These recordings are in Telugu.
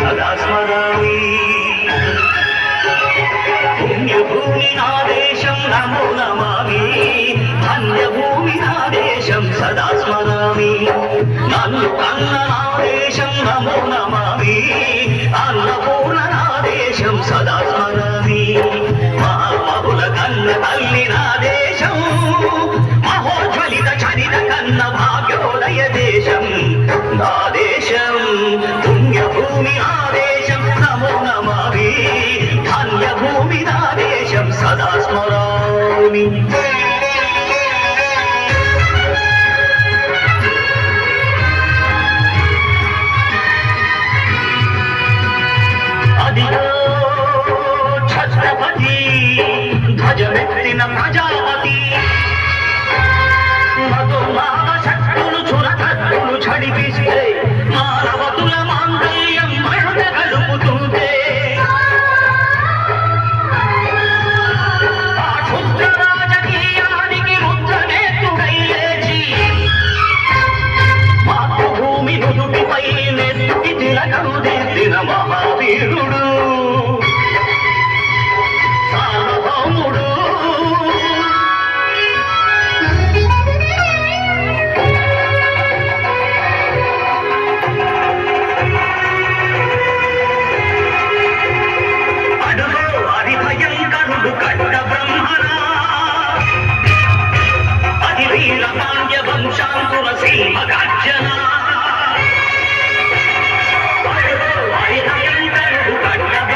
సదా స్మరామి పుణ్యభూమి నా దేశం నమో నమామి ధన్యభూమి నా దేశం సదా స్మరామి నన్ను కన్న నా దేశం నమో నమామి అన్నపూర్ణ నా దేశం సదా స్మరామి మహామహుల కన్న తల్లి నా దేశం మహోజ్వలిత చరిత కన్న భాగ్యోదయ దేశం నా దేశం పుణ్యభూమి నా దేశం నమో నమామి ధన్యభూమి నా దేశం సదా స్మరామి అదిగో ఛత్రపతి ధ్వజమెత్తిన ప్రజాపతి మధుమాన శక్తులు చురకత్తులు చడిపిస్తే మానవతుల మాంగళ్యం మరణ కలుపుతుంటే ఆ క్షుద్ర రాజకీయానికి రుద్రనేత్రుడై లేచి మాతృభూమి నుదుటిపై నెత్తి తిలకము దిద్దిన మహావీరుడు సార్వభౌముడు కట్ట బ్రహ్మణ అది వీర పాండ్య వంశాంకుర సింహ గర్జన కట్ట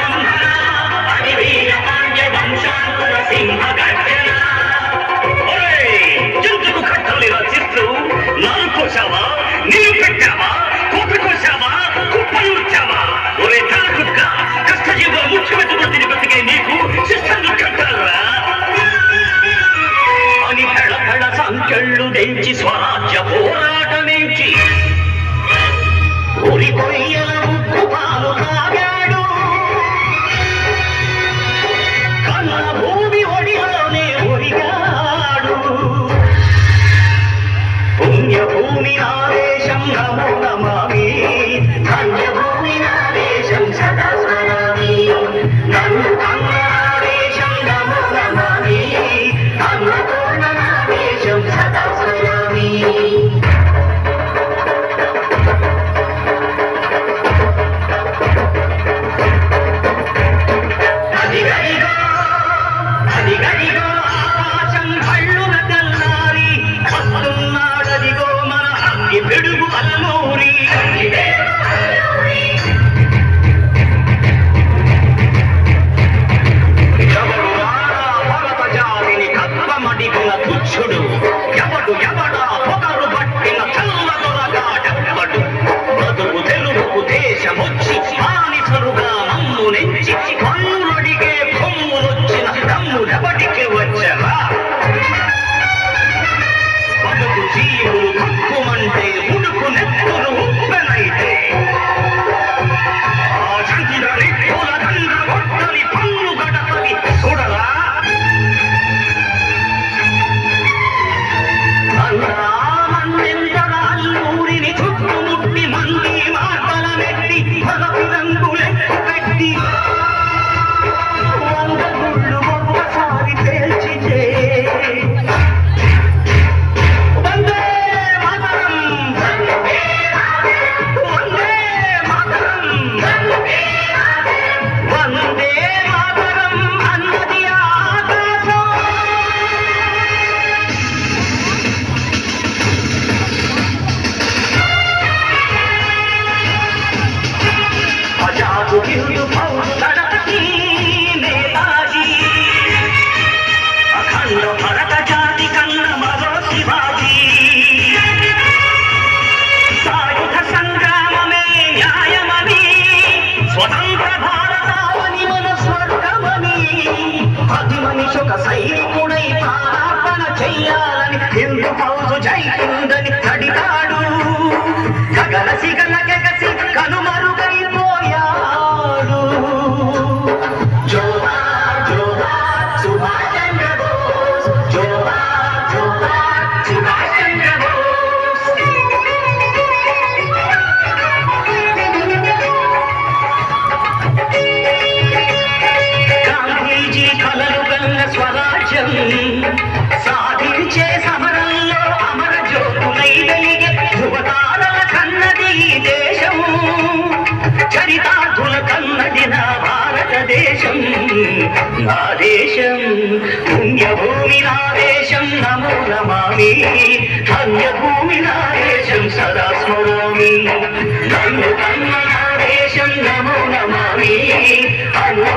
అన్న